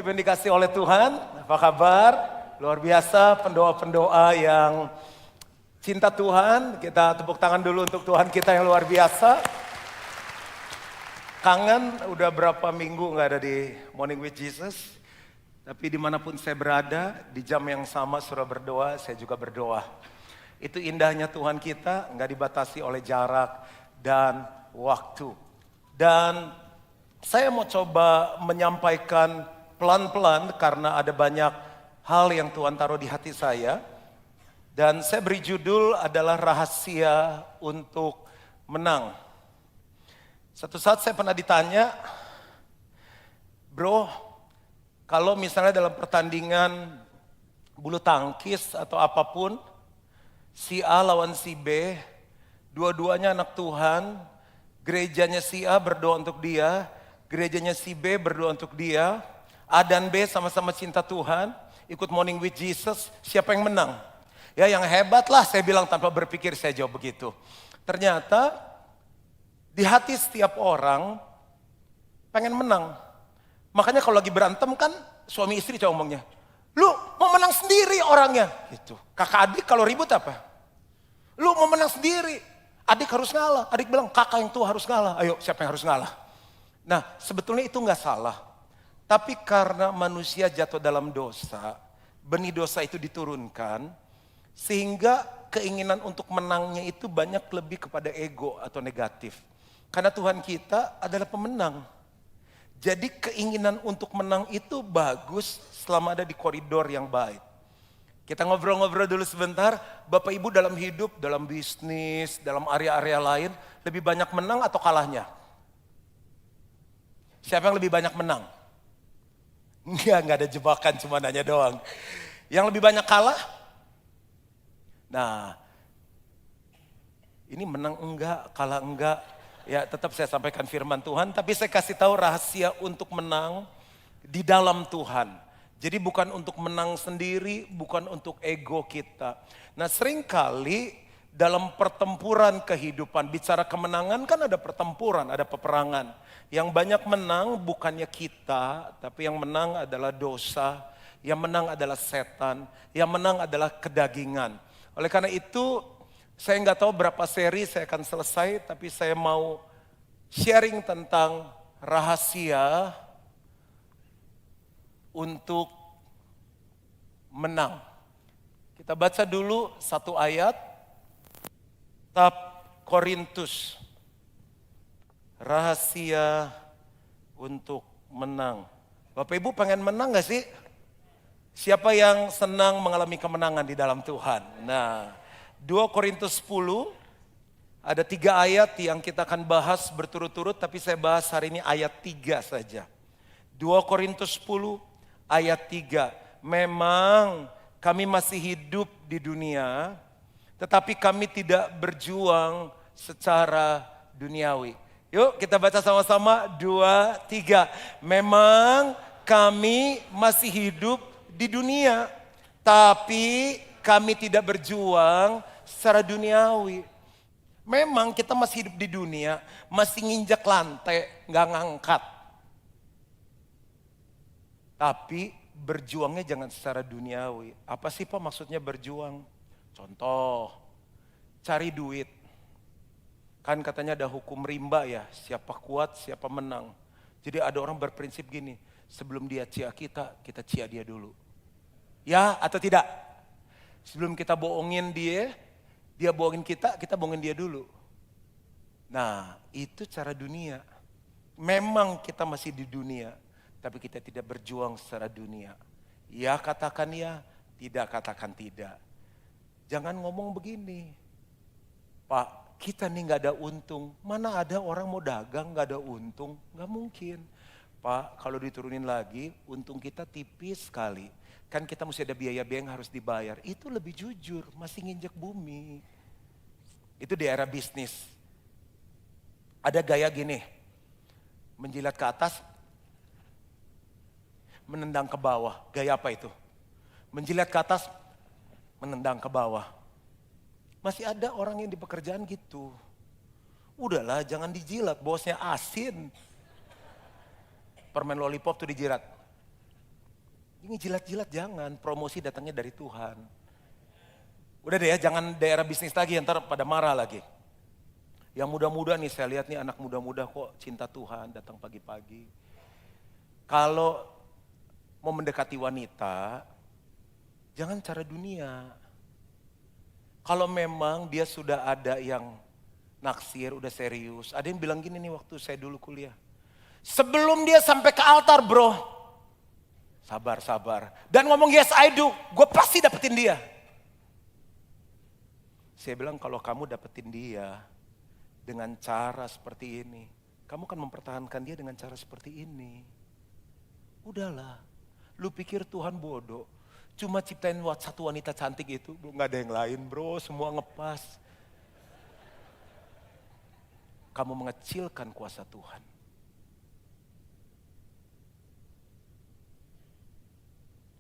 Ibu yang dikasih oleh Tuhan, apa kabar? Luar biasa pendoa-pendoa yang cinta Tuhan. Kita tepuk tangan dulu untuk Tuhan kita yang luar biasa. Kangen udah berapa minggu gak ada di Morning with Jesus. Tapi dimanapun saya berada, di jam yang sama suruh berdoa, saya juga berdoa. Itu indahnya Tuhan kita, gak dibatasi oleh jarak dan waktu. Dan saya mau coba menyampaikan pelan-pelan karena ada banyak hal yang Tuhan taruh di hati saya. Dan saya beri judul adalah rahasia untuk menang. Satu saat saya pernah ditanya, bro, kalau misalnya dalam pertandingan bulu tangkis atau apapun, si A lawan si B, dua-duanya anak Tuhan, gerejanya si A berdoa untuk dia, gerejanya si B berdoa untuk dia, A dan B sama-sama cinta Tuhan, ikut Morning with Jesus, siapa yang menang? Ya yang hebat lah, saya bilang tanpa berpikir saya jawab begitu. Ternyata di hati setiap orang pengen menang. Makanya kalau lagi berantem kan suami istri coba ngomongnya, lu mau menang sendiri orangnya. Gitu. Kakak adik kalau ribut apa? Lu mau menang sendiri, adik harus ngalah. Adik bilang kakak yang tua harus ngalah, ayo siapa yang harus ngalah? Nah sebetulnya itu gak salah. Tapi karena manusia jatuh dalam dosa, benih dosa itu diturunkan, sehingga keinginan untuk menangnya itu banyak lebih kepada ego atau negatif. Karena Tuhan kita adalah pemenang. Jadi keinginan untuk menang itu bagus selama ada di koridor yang baik. Kita ngobrol-ngobrol dulu sebentar, Bapak Ibu dalam hidup, dalam bisnis, dalam area-area lain, lebih banyak menang atau kalahnya? Siapa yang lebih banyak menang? Enggak ada jebakan, cuma nanya doang. Yang lebih banyak kalah? Nah, ini menang enggak, kalah enggak. Ya tetap saya sampaikan firman Tuhan, tapi saya kasih tahu rahasia untuk menang di dalam Tuhan. Jadi bukan untuk menang sendiri, bukan untuk ego kita. Nah seringkali dalam pertempuran kehidupan, bicara kemenangan kan ada pertempuran, ada peperangan. Yang banyak menang bukannya kita, tapi yang menang adalah dosa, yang menang adalah setan, yang menang adalah kedagingan. Oleh karena itu, saya nggak tahu berapa seri saya akan selesai, tapi saya mau sharing tentang rahasia untuk menang. Kita baca dulu satu ayat, kitab Korintus. Rahasia untuk menang. Bapak Ibu pengen menang gak sih? Siapa yang senang mengalami kemenangan di dalam Tuhan? Nah, 2 Korintus 10, ada 3 ayat yang kita akan bahas berturut-turut, tapi saya bahas hari ini ayat 3 saja. 2 Korintus 10 ayat 3, memang kami masih hidup di dunia, tetapi kami tidak berjuang secara duniawi. Yuk kita baca sama-sama, 2, 3. Memang kami masih hidup di dunia, tapi kami tidak berjuang secara duniawi. Memang kita masih hidup di dunia, masih nginjak lantai, gak ngangkat. Tapi berjuangnya jangan secara duniawi. Apa sih Pak maksudnya berjuang? Contoh, cari duit. Kan katanya ada hukum rimba ya, siapa kuat siapa menang. Jadi ada orang berprinsip gini, sebelum dia cia kita, kita cia dia dulu. Ya atau tidak? Sebelum kita bohongin dia bohongin kita bohongin dia dulu. Nah itu cara dunia. Memang kita masih di dunia, tapi kita tidak berjuang secara dunia. Ya katakan ya, tidak katakan tidak. Jangan ngomong begini, Pak kita nih gak ada untung. Mana ada orang mau dagang gak ada untung? Gak mungkin. Pak kalau diturunin lagi untung kita tipis sekali. Kan kita mesti ada biaya-biaya yang harus dibayar. Itu lebih jujur, masih nginjek bumi. Itu di era bisnis. Ada gaya gini, menjilat ke atas, menendang ke bawah. Gaya apa itu? Menjilat ke atas, menendang ke bawah. Masih ada orang yang di pekerjaan gitu. Udahlah jangan dijilat, bosnya asin. Permen lollipop tuh dijilat. Ini jilat-jilat jangan, promosi datangnya dari Tuhan. Udah deh ya, jangan daerah bisnis lagi, ntar pada marah lagi. Yang muda-muda nih, saya lihat nih anak muda-muda kok cinta Tuhan, datang pagi-pagi. Kalau mau mendekati wanita, jangan cara dunia. Kalau memang dia sudah ada yang naksir, udah serius. Ada yang bilang gini nih waktu saya dulu kuliah. Sebelum dia sampai ke altar bro, sabar. Dan ngomong yes I do, gue pasti dapetin dia. Saya bilang kalau kamu dapetin dia dengan cara seperti ini, kamu kan mempertahankan dia dengan cara seperti ini. Udahlah, lu pikir Tuhan bodoh, cuma ciptain satu wanita cantik itu, gak ada yang lain bro, semua ngepas. Kamu mengecilkan kuasa Tuhan.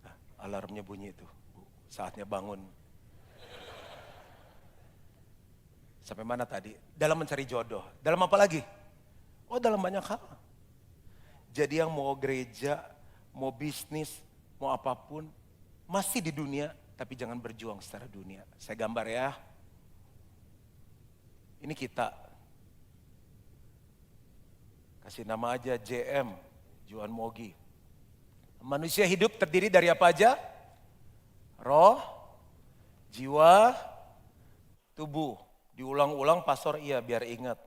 Nah, alarmnya bunyi itu, saatnya bangun. Sampai mana tadi? Dalam mencari jodoh. Dalam apa lagi? Oh dalam banyak hal. Jadi yang mau gereja, mau bisnis, mau apapun, masih di dunia, tapi jangan berjuang secara dunia. Saya gambar ya. Ini kita. Kasih nama aja JM, Juan Mogi. Manusia hidup terdiri dari apa aja? Roh, jiwa, tubuh. Diulang-ulang pastor iya biar ingat.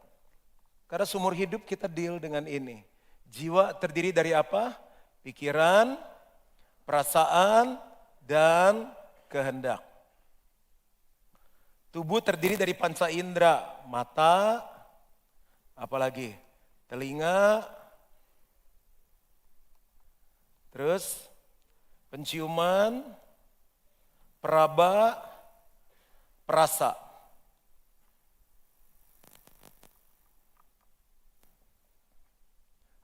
Karena seumur hidup kita deal dengan ini. Jiwa terdiri dari apa? Pikiran, perasaan, dan kehendak. Tubuh terdiri dari panca indera, mata, apalagi telinga, terus penciuman, peraba, perasa.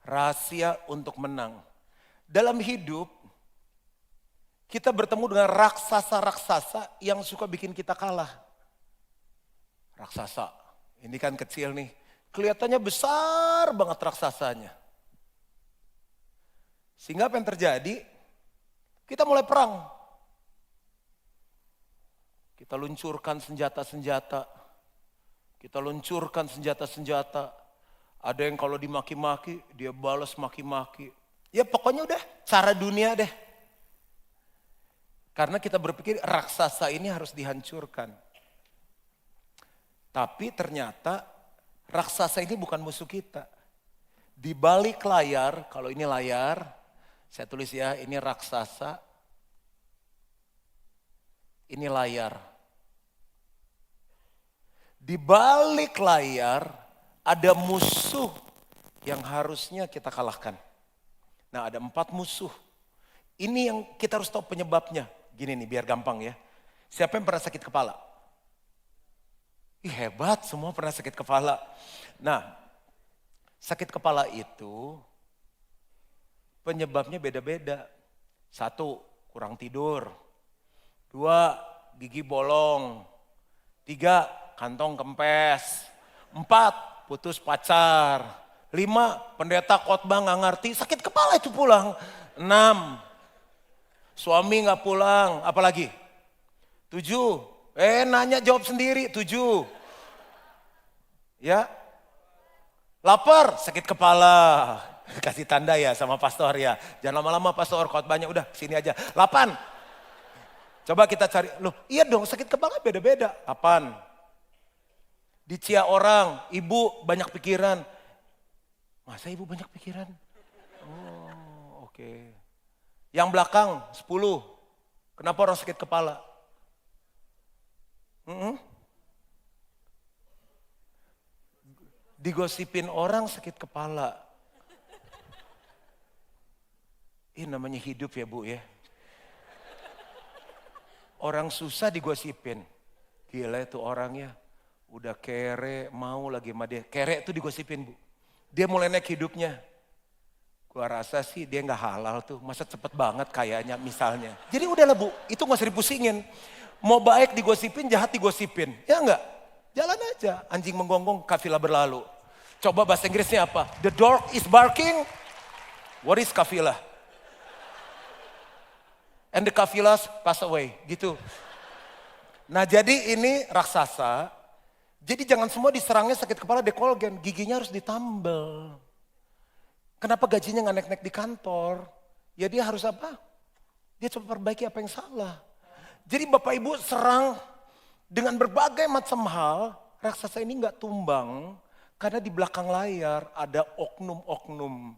Rahasia untuk menang. Dalam hidup, kita bertemu dengan raksasa-raksasa yang suka bikin kita kalah. Raksasa, ini kan kecil nih. Kelihatannya besar banget raksasanya. Sehingga apa yang terjadi? Kita mulai perang. Kita luncurkan senjata-senjata. Kita luncurkan senjata-senjata. Ada yang kalau dimaki-maki, dia balas maki-maki. Ya pokoknya udah cara dunia deh. Karena kita berpikir raksasa ini harus dihancurkan. Tapi ternyata raksasa ini bukan musuh kita. Di balik layar, kalau ini layar, saya tulis ya, ini raksasa, ini layar. Di balik layar, ada musuh yang harusnya kita kalahkan. Nah ada 4 musuh. Ini yang kita harus tahu penyebabnya. Gini nih biar gampang ya. Siapa yang pernah sakit kepala? Ih hebat semua pernah sakit kepala. Nah sakit kepala itu penyebabnya beda-beda. 1, kurang tidur. 2, gigi bolong. 3, kantong kempes. 4, putus pacar. 5, pendeta khotbah gak ngerti, sakit kepala itu pulang. 6, suami gak pulang, apalagi? 7, nanya jawab sendiri, 7. Ya, lapar, sakit kepala. Kasih tanda ya sama pastor ya. Jangan lama-lama pastor khotbahnya, udah sini aja. 8, coba kita cari, loh iya dong sakit kepala beda-beda. 8, dicia orang, ibu banyak pikiran. Masa ibu banyak pikiran? Oh oke. Yang belakang 10. Kenapa orang sakit kepala? Digosipin orang sakit kepala. Ini namanya hidup ya bu ya. Orang susah digosipin. Gila itu orangnya. Udah kere, mau lagi sama dia. Kere itu digosipin bu. Dia mulai naik hidupnya. Gua rasa sih dia gak halal tuh. Masa cepet banget kayaknya misalnya. Jadi udahlah bu, itu gak usah dipusingin. Mau baik digosipin, jahat digosipin. Ya enggak? Jalan aja. Anjing menggonggong, kafilah berlalu. Coba bahasa Inggrisnya apa? The dog is barking. What is kafilah? And the kafilas pass away, gitu. Nah jadi ini raksasa, jadi jangan semua diserangnya sakit kepala dekolgen, giginya harus ditambal. Kenapa gajinya nggak naik-naik di kantor? Ya dia harus apa? Dia coba perbaiki apa yang salah. Jadi Bapak Ibu serang dengan berbagai macam hal, raksasa ini nggak tumbang karena di belakang layar ada oknum-oknum.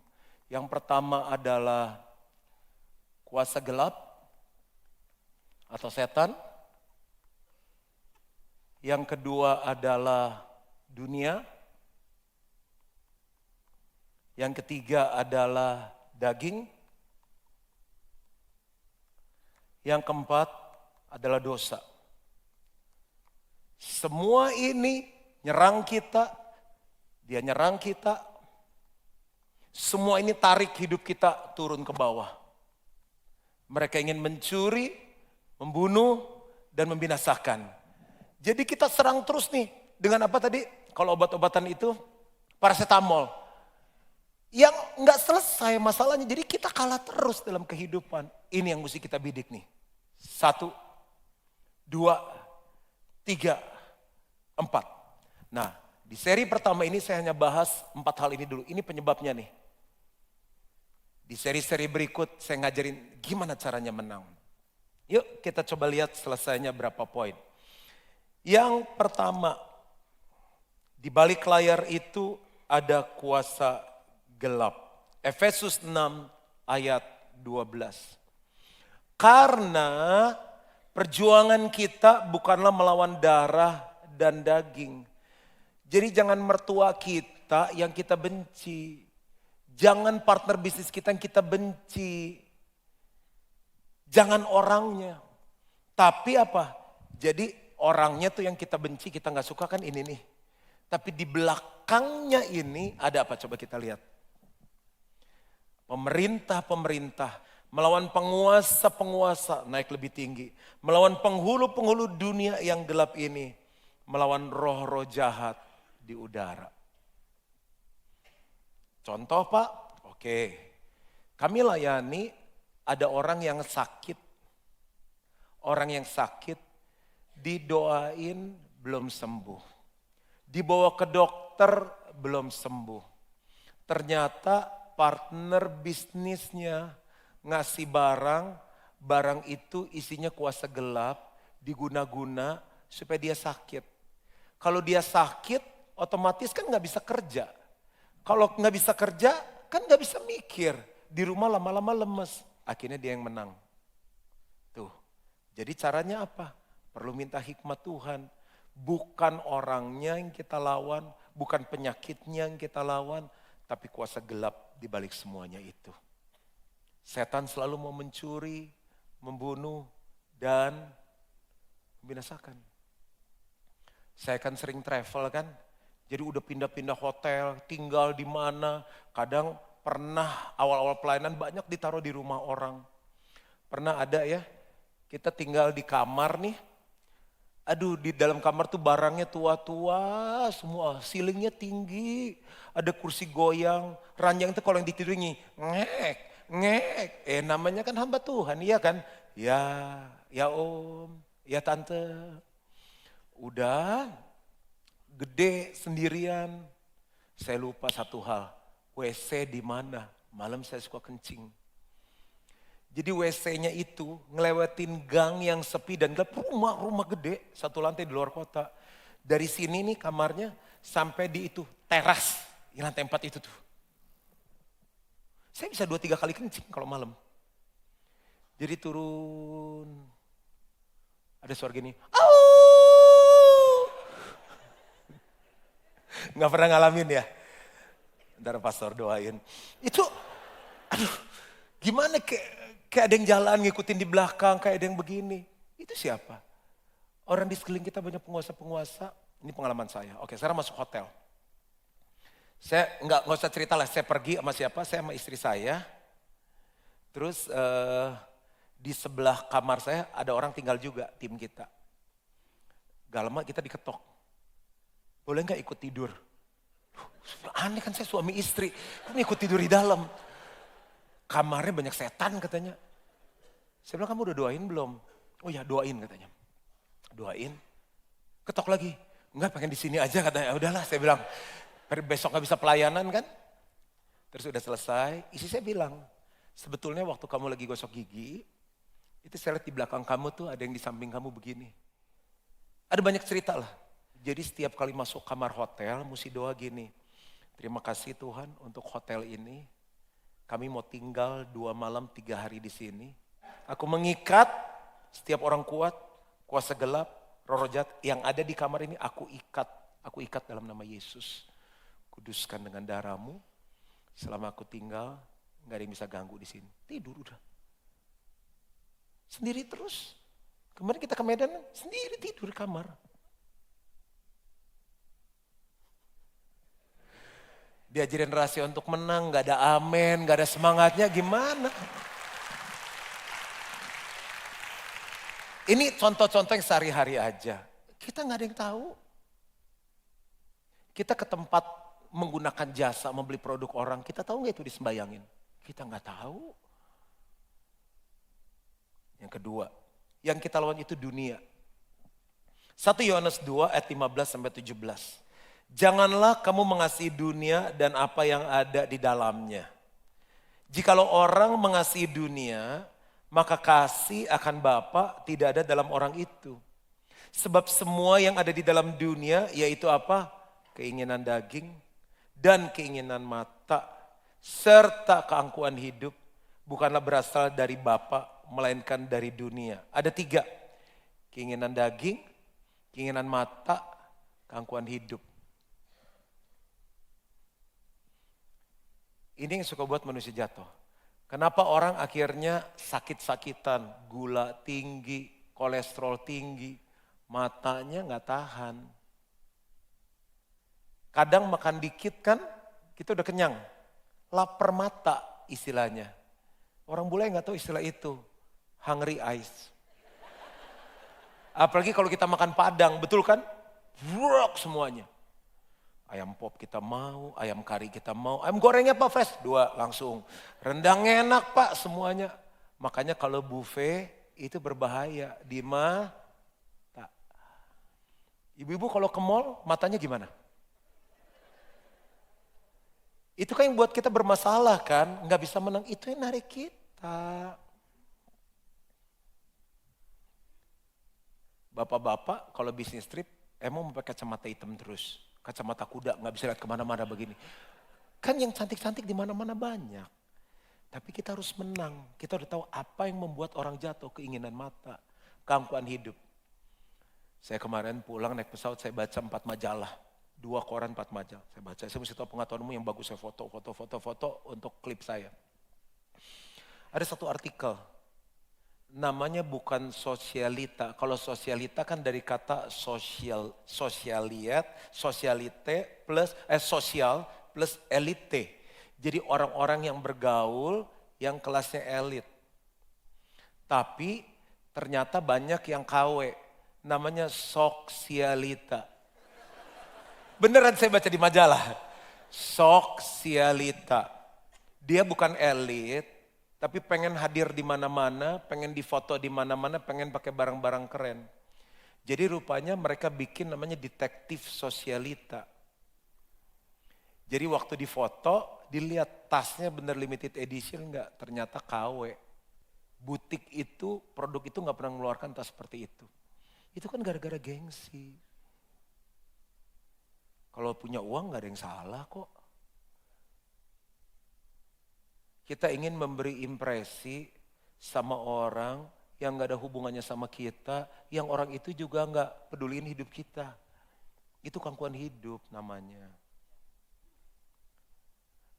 Yang pertama adalah kuasa gelap atau setan. Yang kedua adalah dunia. Yang ketiga adalah daging. Yang keempat adalah dosa. Semua ini nyerang kita, dia nyerang kita. Semua ini tarik hidup kita turun ke bawah. Mereka ingin mencuri, membunuh, dan membinasakan. Jadi kita serang terus nih dengan apa tadi? Kalau obat-obatan itu paracetamol. Yang nggak selesai masalahnya, jadi kita kalah terus dalam kehidupan. Ini yang mesti kita bidik nih. 1, 2, 3, 4. Nah, di seri pertama ini saya hanya bahas 4 hal ini dulu. Ini penyebabnya nih. Di seri-seri berikut saya ngajarin gimana caranya menang. Yuk kita coba lihat selesainya berapa poin. Yang pertama, di balik layar itu ada kuasa gelap. Efesus 6 ayat 12. Karena perjuangan kita bukanlah melawan darah dan daging. Jadi jangan mertua kita yang kita benci. Jangan partner bisnis kita yang kita benci. Jangan orangnya. Tapi apa? Jadi orangnya tuh yang kita benci, kita gak suka kan ini nih. Tapi di belakangnya ini ada apa? Coba kita lihat. Pemerintah-pemerintah melawan penguasa-penguasa naik lebih tinggi. Melawan penghulu-penghulu dunia yang gelap ini. Melawan roh-roh jahat di udara. Contoh Pak, oke. Kami layani ada orang yang sakit. Orang yang sakit didoain belum sembuh. Dibawa ke dokter belum sembuh. Ternyata partner bisnisnya ngasih barang itu isinya kuasa gelap, diguna-guna supaya dia sakit. Kalau dia sakit, otomatis kan gak bisa kerja. Kalau gak bisa kerja, kan gak bisa mikir. Di rumah lama-lama lemes, akhirnya dia yang menang. Tuh, jadi caranya apa? Perlu minta hikmat Tuhan. Bukan orangnya yang kita lawan, bukan penyakitnya yang kita lawan, tapi kuasa gelap di balik semuanya itu. Setan selalu mau mencuri, membunuh, dan membinasakan. Saya kan sering travel kan, jadi udah pindah-pindah hotel, tinggal di mana. Kadang pernah awal-awal pelayanan banyak ditaruh di rumah orang. Pernah ada ya, kita tinggal di kamar nih. Aduh di dalam kamar tuh barangnya tua-tua semua, ceilingnya tinggi. Ada kursi goyang, ranjang itu kalau yang ditidurin ngek. Namanya kan hamba Tuhan, iya kan? Ya om, ya tante. Udah gede sendirian. Saya lupa satu hal, WC di mana? Malam saya suka kencing. Jadi WC-nya itu ngelewatin gang yang sepi dan gelap, rumah gede, satu lantai di luar kota. Dari sini nih kamarnya sampai di itu teras, di lantai 4 itu tuh. Saya bisa 2-3 kali kencing kalau malam. Jadi turun, ada suara gini, nggak pernah ngalamin ya? Ntar pastor doain. Itu, aduh, gimana kayak ada yang jalan ngikutin di belakang, kayak ada yang begini. Itu siapa? Orang di sekeliling kita banyak penguasa-penguasa. Ini pengalaman saya. Oke, sekarang masuk hotel. Saya nggak usah cerita lah, saya pergi sama siapa? Saya sama istri saya. Terus di sebelah kamar saya ada orang tinggal juga, tim kita. Gak lama kita diketok. Boleh nggak ikut tidur? Aneh kan saya suami istri, kan ikut tidur di dalam. Kamarnya banyak setan katanya. Saya bilang, kamu udah doain belum? Oh ya doain katanya. Doain. Ketok lagi. Enggak, pengen di sini aja katanya. Udahlah saya bilang. Besok gak bisa pelayanan kan? Terus udah selesai. Isi saya bilang, sebetulnya waktu kamu lagi gosok gigi, itu saya lihat di belakang kamu tuh ada yang di samping kamu begini. Ada banyak cerita lah. Jadi setiap kali masuk kamar hotel, mesti doa gini. Terima kasih Tuhan untuk hotel ini. Kami mau tinggal 2 malam 3 hari di sini. Aku mengikat setiap orang kuat, kuasa gelap, roh jahat yang ada di kamar ini aku ikat. Aku ikat dalam nama Yesus. Kuduskan dengan darahmu. Selama aku tinggal, gak ada yang bisa ganggu di sini. Tidur udah. Sendiri terus. Kemarin kita ke Medan, sendiri tidur di kamar. Diajarin rahasia untuk menang, gak ada amin, gak ada semangatnya, gimana? Ini contoh-contoh yang sehari-hari aja. Kita gak ada yang tahu. Kita ke tempat menggunakan jasa, membeli produk orang, kita tahu gak itu disembayangin? Kita gak tahu. Yang kedua, yang kita lawan itu dunia. 1 Yohanes 2 ayat 15-17. Janganlah kamu mengasihi dunia dan apa yang ada di dalamnya. Jikalau orang mengasihi dunia, maka kasih akan Bapa tidak ada dalam orang itu. Sebab semua yang ada di dalam dunia yaitu apa? Keinginan daging dan keinginan mata serta keangkuhan hidup bukanlah berasal dari Bapa melainkan dari dunia. Ada 3. Keinginan daging, keinginan mata, keangkuhan hidup. Ini yang suka buat manusia jatuh. Kenapa orang akhirnya sakit-sakitan, gula tinggi, kolesterol tinggi, matanya gak tahan. Kadang makan dikit kan, kita udah kenyang. Lapar mata istilahnya. Orang bule gak tahu istilah itu. Hungry eyes. Apalagi kalau kita makan padang, betul kan? Brok semuanya. Ayam pop kita mau, ayam kari kita mau, ayam gorengnya Pak fresh, 2 langsung. Rendang enak Pak semuanya. Makanya kalau buffet itu berbahaya di mata. Ibu-ibu kalau ke mall matanya gimana? Itu kan yang buat kita bermasalah kan, nggak bisa menang, itu yang narik kita. Bapak-bapak kalau bisnis trip emang mau pakai kacamata hitam terus. Kacamata kuda nggak bisa lihat kemana-mana begini. Kan yang cantik-cantik di mana-mana banyak. Tapi kita harus menang. Kita udah tahu apa yang membuat orang jatuh, keinginan mata, keangkuhan hidup. Saya kemarin pulang naik pesawat saya baca 4 majalah. 2 koran 4 majalah. Saya baca, saya mesti tahu pengetahuanmu yang bagus, saya foto untuk klip saya. Ada satu artikel. Namanya bukan sosialita. Kalau sosialita kan dari kata sosialite plus sosial plus elite. Jadi orang-orang yang bergaul yang kelasnya elit. Tapi ternyata banyak yang KW. Namanya soksialita. Beneran saya baca di majalah. Soksialita. Dia bukan elit. Tapi pengen hadir di mana-mana, pengen difoto di mana-mana, pengen pakai barang-barang keren. Jadi rupanya mereka bikin namanya detektif sosialita. Jadi waktu difoto, dilihat tasnya bener limited edition enggak? Ternyata KW. Butik itu, produk itu enggak pernah mengeluarkan tas seperti itu. Itu kan gara-gara gengsi. Kalau punya uang enggak ada yang salah kok. Kita ingin memberi impresi sama orang yang gak ada hubungannya sama kita, yang orang itu juga gak peduliin hidup kita. Itu keangkuhan hidup namanya.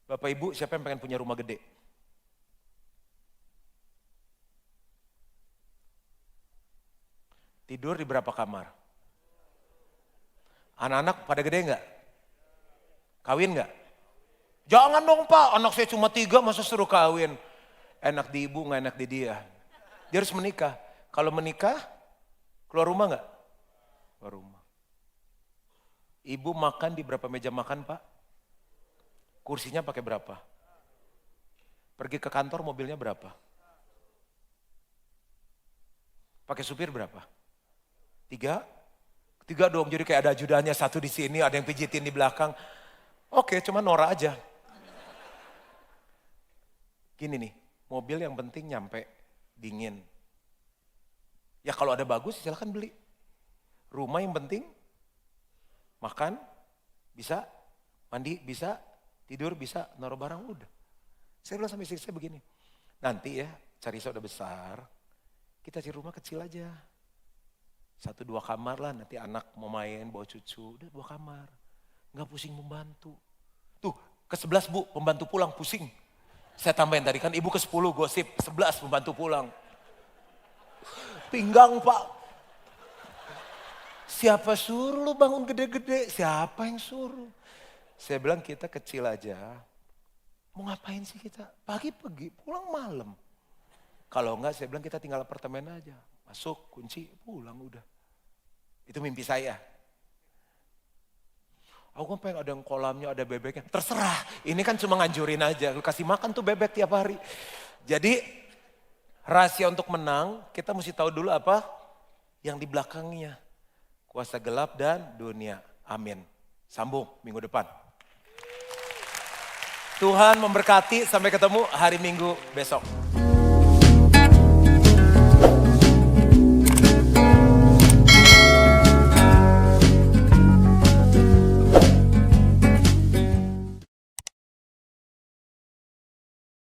Bapak Ibu, siapa yang pengen punya rumah gede? Tidur di berapa kamar? Anak-anak pada gede gak? Kawin gak? Jangan dong Pak, anak saya cuma 3 masa suruh kawin. Enak di ibu gak enak di dia. Dia harus menikah. Kalau menikah, keluar rumah gak? Keluar rumah. Ibu makan di berapa meja makan Pak? Kursinya pakai berapa? Pergi ke kantor mobilnya berapa? Pakai supir berapa? 3? 3 dong, jadi kayak ada ajudannya, satu di sini, ada yang pijitin di belakang. Oke, cuma Nora aja. Gini nih, mobil yang penting nyampe dingin. Ya kalau ada bagus silahkan beli. Rumah yang penting makan, bisa, mandi bisa, tidur bisa, naruh barang udah. Saya bilang sama istri saya begini, nanti ya cari udah besar, kita cari rumah kecil aja. 1-2 kamar lah, nanti anak mau main, bawa cucu, udah 2 kamar. Nggak pusing membantu. Tuh, ke-11 Bu, pembantu pulang pusing. Saya tambahin tadi kan ibu ke-10 gosip, 11 pembantu pulang. Pinggang Pak. Siapa suruh lu bangun gede-gede? Siapa yang suruh? Saya bilang kita kecil aja. Mau ngapain sih kita? Pagi pergi, pulang malam. Kalau enggak saya bilang kita tinggal apartemen aja. Masuk, kunci, pulang udah. Itu mimpi saya. Aku kan pengen ada yang kolamnya, ada bebeknya. Terserah, ini kan cuma nganjurin aja. Lu kasih makan tuh bebek tiap hari. Jadi rahasia untuk menang, kita mesti tahu dulu apa yang di belakangnya. Kuasa gelap dan dunia. Amin. Sambung minggu depan. Tuhan memberkati, sampai ketemu hari Minggu besok.